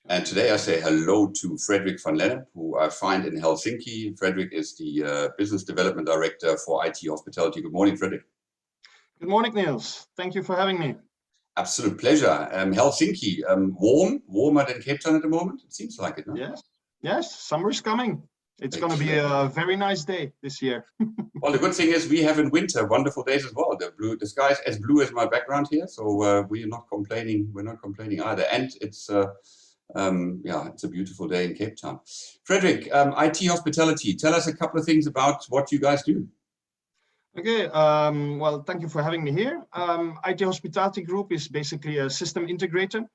And today I say hello to Frederic Van Lennep, who I find in Helsinki. Frederic is the Business Development Director for IT Hospitality. Good morning, Frederic. Good morning, Niels. Thank you for having me. Absolute pleasure. Helsinki, warmer than Cape Town at the moment? It seems like it, no? Yes, summer is coming. It's going to be a very nice day this year. Well, the good thing is we have in winter wonderful days as well. The sky is as blue as my background here, so we're not complaining. We're not complaining either. And it's it's a beautiful day in Cape Town. Frederic, IT Hospitality, tell us a couple of things about what you guys do. Okay, well, thank you for having me here. IT Hospitality Group is basically a system integrator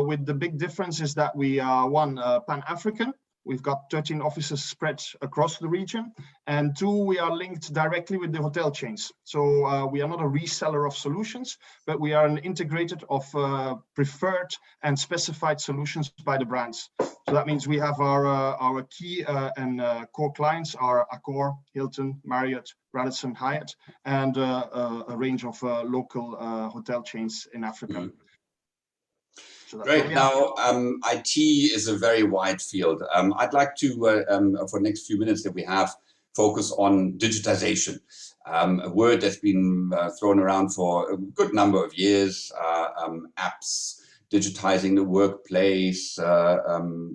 with the big difference is that we are one, Pan-African. We've got 13 offices spread across the region, and two, we are linked directly with the hotel chains. So we are not a reseller of solutions, but we are an integrated of preferred and specified solutions by the brands. So that means we have our key and core clients are Accor, Hilton, Marriott, Radisson, Hyatt, and a range of local hotel chains in Africa. Mm-hmm. Great. Now, IT is a very wide field. I'd like to, for the next few minutes that we have, focus on digitization, a word that's been thrown around for a good number of years. Apps, digitizing the workplace, and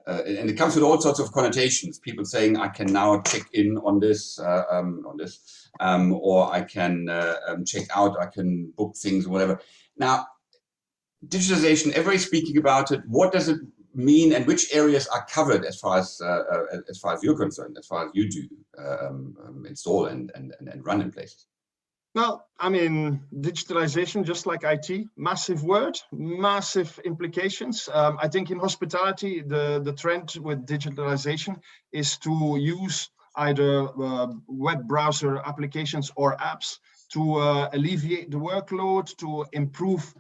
it comes with all sorts of connotations. People saying, I can now check in on this, or I can check out, I can book things, whatever. Now, digitization, everybody's speaking about it. What does it mean, and which areas are covered as far as you're concerned, as far as you do install and run in places? Well, I mean, digitalization, just like IT, massive word, massive implications. I think in hospitality, the trend with digitalization is to use either web browser applications or apps to alleviate the workload, to improve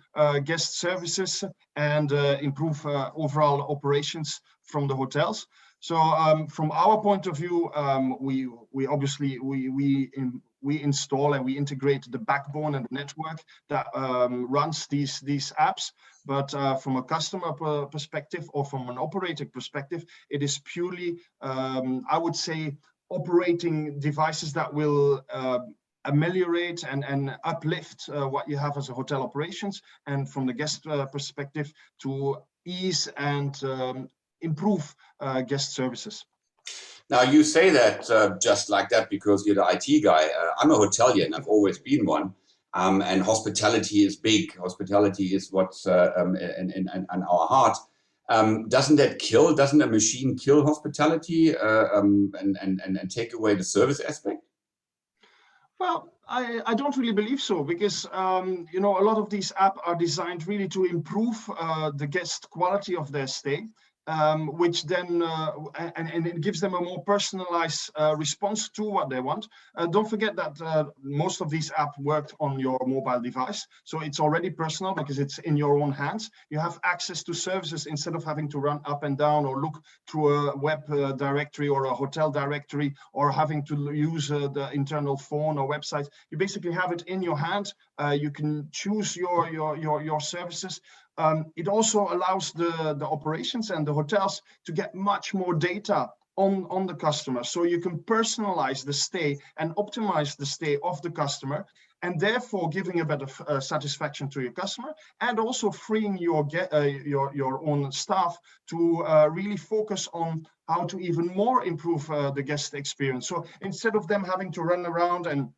guest services, and improve overall operations from the hotels. So from our point of view, we obviously install and we integrate the backbone and the network that runs these apps. But from a customer perspective or from an operator perspective, it is purely, I would say, operating devices that will ameliorate and uplift what you have as a hotel operations, and from the guest perspective to ease and improve guest services. Now you say that just like that because you're the IT guy. I'm a hotelier, I've always been one, and hospitality is big. Hospitality is what's in our heart. Doesn't a machine kill hospitality and take away the service aspect? Well, I don't really believe so, because a lot of these apps are designed really to improve the guest quality of their stay, which then and it gives them a more personalized response to what they want. Don't forget that most of these apps work on your mobile device, so it's already personal because it's in your own hands. You have access to services instead of having to run up and down or look through a web directory or a hotel directory, or having to use the internal phone or website. You basically have it in your hand. You can choose your services. It also allows the operations and the hotels to get much more data on the customer, so you can personalize the stay and optimize the stay of the customer, and therefore giving a better satisfaction to your customer, and also freeing your own staff to really focus on how to even more improve the guest experience. So instead of them having to run around and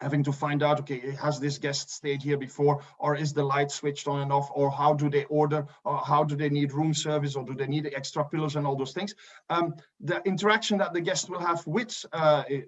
having to find out, okay, has this guest stayed here before, or is the light switched on and off, or how do they order, or how do they need room service, or do they need extra pillows and all those things. The interaction that the guest will have with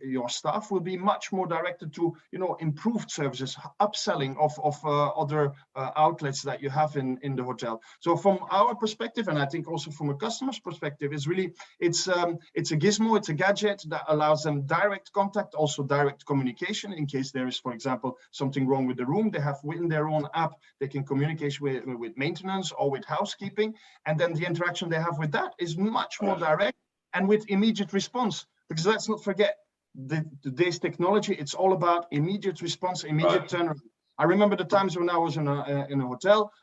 your staff will be much more directed to, improved services, upselling of other outlets that you have in the hotel. So from our perspective, and I think also from a customer's perspective, is really, it's a gizmo, it's a gadget that allows them direct contact, also direct communication in case there is, for example, something wrong with the room. They have within their own app, they can communicate with maintenance or with housekeeping, and then the interaction they have with that is much more direct and with immediate response. Because let's not forget, today's technology, it's all about immediate response, immediate turnaround. I remember the times when I was in a hotel,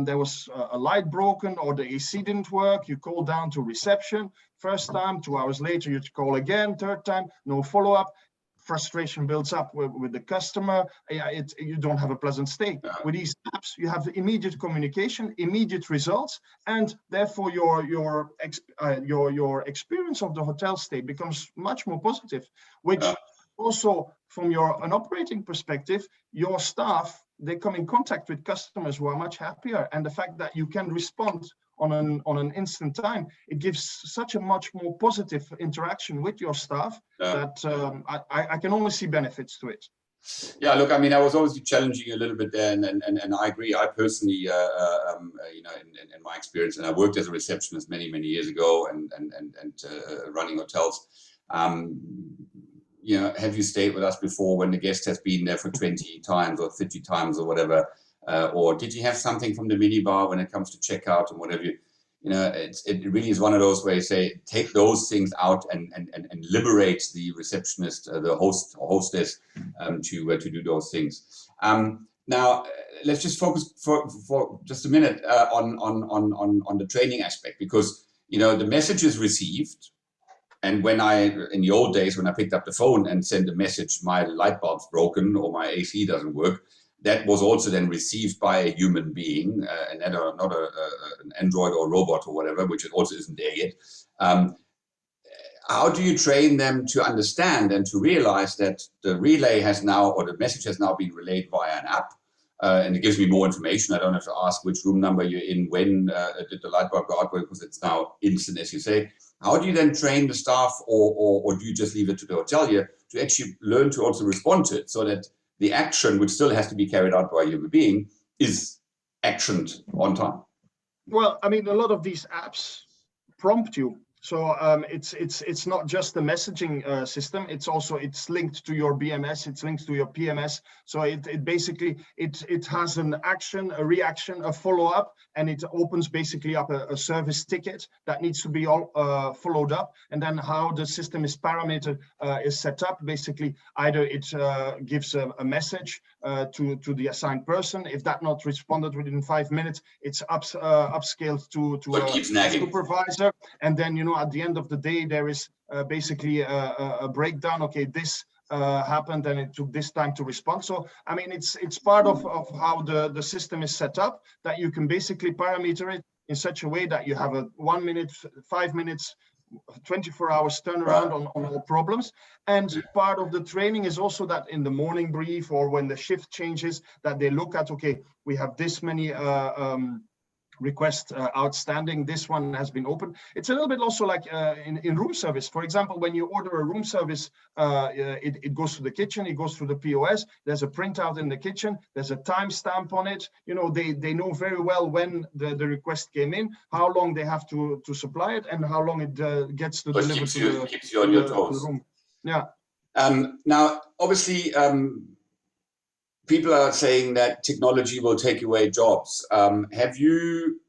there was a light broken or the AC didn't work. You call down to reception, first time, 2 hours later, you call again, third time, no follow-up. Frustration builds up with the customer. You don't have a pleasant stay. With these apps, you have immediate communication, immediate results, and therefore your experience of the hotel stay becomes much more positive, which also from an operating perspective, your staff, they come in contact with customers who are much happier, and the fact that you can respond on an instant time, it gives such a much more positive interaction with your staff that I can only see benefits to it. Yeah, look, I mean, I was obviously challenging you a little bit there, and I agree. I personally, you know, in my experience, and I worked as a receptionist many years ago, and running hotels. You know, have you stayed with us before when the guest has been there for 20 times or 50 times or whatever? Or did you have something from the minibar when it comes to checkout and whatever? You know, it really is one of those where you say, take those things out and liberate the receptionist, the host or hostess to do those things. Now, let's just focus for just a minute on the training aspect, because, you know, the message is received. And when in the old days, when I picked up the phone and sent a message, my light bulb's broken or my AC doesn't work, that was also then received by a human being, and not an android or robot or whatever, which it also isn't there yet. How do you train them to understand and to realize that the relay has now, or the message has now been relayed via an app, and it gives me more information. I don't have to ask which room number you're in, when did the light bulb go out, because it's now instant, as you say. How do you then train the staff, or do you just leave it to the hotelier to actually learn to also respond to it, so that the action, which still has to be carried out by a human being, is actioned on time? Well, I mean, a lot of these apps prompt you. So it's not just the messaging system. It's linked to your BMS. It's linked to your PMS. So it basically has an action, a reaction, a follow up, and it opens basically up a service ticket that needs to be followed up. And then how the system is parametered is set up. Basically, either it gives a message to the assigned person. If that not responded within 5 minutes, it's upscaled to a supervisor, and then, you know, at the end of the day, there is basically a breakdown. Okay, this happened and it took this time to respond. So, I mean, it's part of how the system is set up, that you can basically parameter it in such a way that you have a 1 minute, 5 minutes, 24 hours turnaround on all problems. And part of the training is also that in the morning brief or when the shift changes, that they look at, okay, we have this many request outstanding, this one has been opened. It's a little bit also like in room service. For example, when you order a room service, it goes to the kitchen, it goes through the POS, there's a printout in the kitchen, there's a timestamp on it. You know, they know very well when the request came in, how long they have to supply it, and how long it gets to deliver keeps you on your toes. The room. Yeah. Now, obviously, people are saying that technology will take away jobs. Have you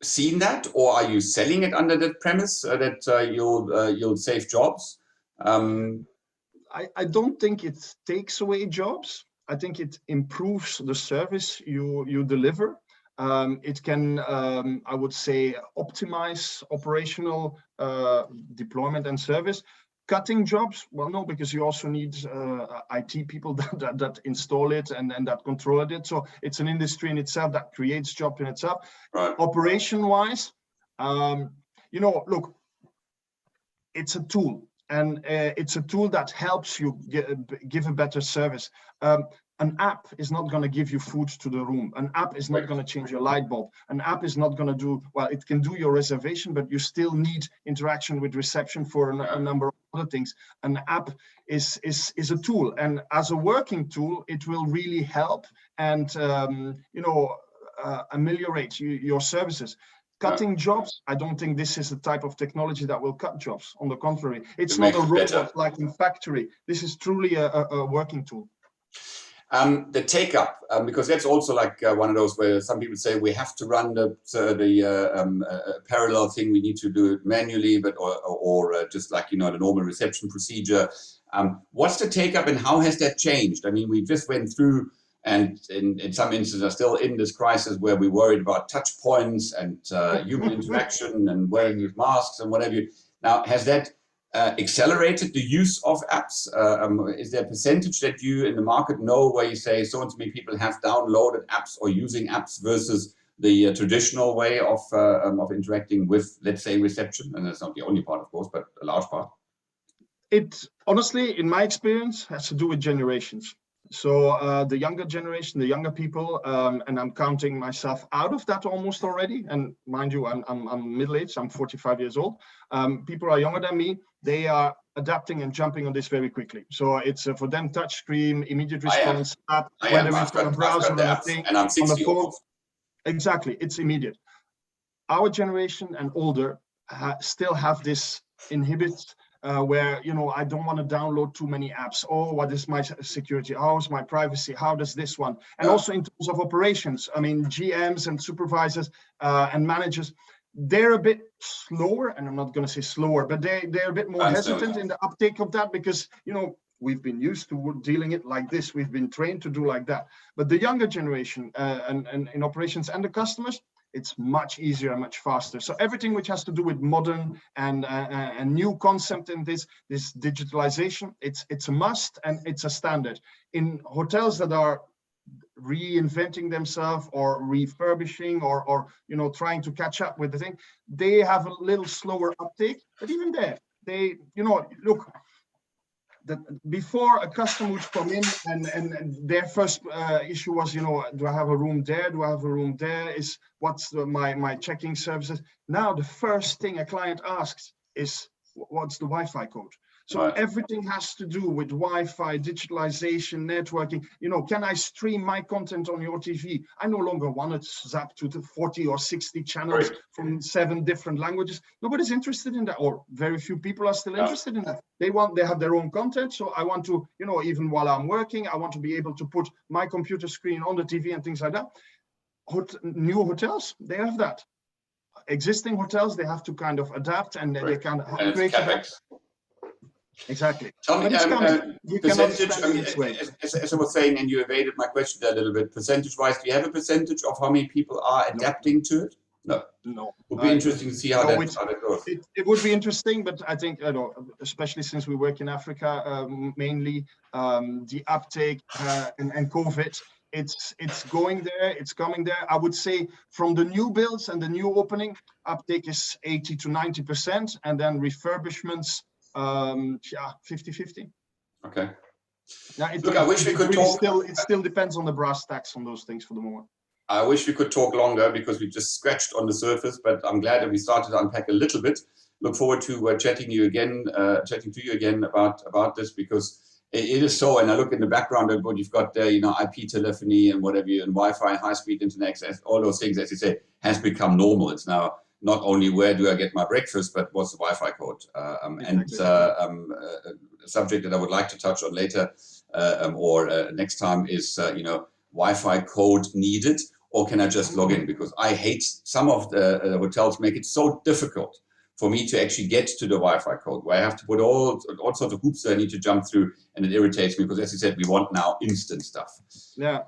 seen that, or are you selling it under that premise that you'll save jobs? I don't think it takes away jobs. I think it improves the service you deliver. It can, I would say, optimize operational deployment and service. Cutting jobs? Well, no, because you also need IT people that install it and that control it. So it's an industry in itself that creates jobs in itself. Right. Operation-wise, you know, look, it's a tool, and it's a tool that helps you give a better service. An app is not going to give you food to the room. An app is not going to change your light bulb. An app is not going to do, well, it can do your reservation, but you still need interaction with reception for a number of other things. An app is a tool, and as a working tool, it will really help and you know, ameliorate your services. Cutting jobs, I don't think this is the type of technology that will cut jobs. On the contrary, it's not a robot like in factory. This is truly a working tool. The take up, because that's also like one of those where some people say we have to run the parallel thing. We need to do it manually, but or just like, you know, the normal reception procedure. What's the take up, and how has that changed? I mean, we just went through and in some instances are still in this crisis where we're worried about touch points and human interaction and wearing these masks and whatever. Now, has that accelerated the use of apps? Is there a percentage that you in the market know where you say so and so many people have downloaded apps or using apps versus the traditional way of interacting with, let's say, reception? And that's not the only part, of course, but a large part. It honestly, in my experience, has to do with generations. So the younger generation, the younger people, and I'm counting myself out of that almost already. And mind you, I'm middle-aged, I'm 45 years old. People are younger than me. They are adapting and jumping on this very quickly. So it's for them touch screen, immediate response, app, whether it's on a browser or a thing, and I'm 60 on the phone. almost. Exactly, it's immediate. Our generation and older still have this inhibit where, you know, I don't want to download too many apps. Oh, what is my security? How is my privacy? How does this one? And also in terms of operations, I mean, GMs and supervisors and managers, they're a bit slower, and I'm not going to say slower, but they're a bit more hesitant in the uptake of that because, you know, we've been used to dealing it like this. We've been trained to do like that. But the younger generation and in operations and the customers, it's much easier and much faster. So everything which has to do with modern and new concept in this digitalization, it's a must and it's a standard. In hotels that are reinventing themselves or refurbishing or you know, trying to catch up with the thing, they have a little slower uptake. But even there, they, you know, look, before a customer would come in and their first issue was, you know, do I have a room there? Do I have a room there? Is what's my checking services? Now the first thing a client asks is, what's the Wi-Fi code? So everything has to do with Wi-Fi, digitalization, networking. You know, can I stream my content on your TV? I no longer want to zap to the 40 or 60 channels from 7 different languages. Nobody's interested in that, or very few people are still interested in that. They have their own content. So I want to, you know, even while I'm working, I want to be able to put my computer screen on the TV and things like that. New hotels, they have that. Existing hotels, they have to kind of adapt and they can upgrade to that. Exactly. Tell me, percentage, as I was saying, and you evaded my question there a little bit, percentage-wise, do you have a percentage of how many people are adapting to it? No. No. It would be interesting to see how that goes. It would be interesting, but I think, you know, especially since we work in Africa, mainly the uptake and COVID, it's going there, it's coming there. I would say from the new builds and the new opening, uptake is 80 to 90%, and then refurbishments, 50-50. Okay. Now, look, I wish we could talk. It still depends on the brass tacks on those things for the moment. I wish we could talk longer because we just scratched on the surface, but I'm glad that we started to unpack a little bit. Look forward to chatting to you again about this, because it is so. And I look in the background at what you've got there, you know, IP telephony and whatever, and Wi-Fi, high-speed internet access, all those things, as you say, has become normal. It's now not only where do I get my breakfast, but what's the Wi-Fi code? A subject that I would like to touch on later or next time is, you know, Wi-Fi code needed, or can I just log in? Because I hate some of the hotels make it so difficult for me to actually get to the Wi-Fi code, where I have to put all sorts of hoops that I need to jump through, and it irritates me because, as you said, we want now instant stuff. Yeah.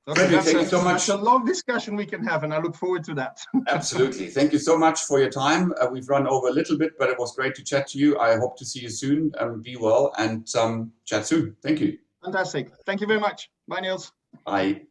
Okay, Frederic, thank you so much. It's a long discussion we can have, and I look forward to that. Absolutely. Thank you so much for your time. We've run over a little bit, but it was great to chat to you. I hope to see you soon. Be well and chat soon. Thank you. Fantastic. Thank you very much. Bye, Niels. Bye.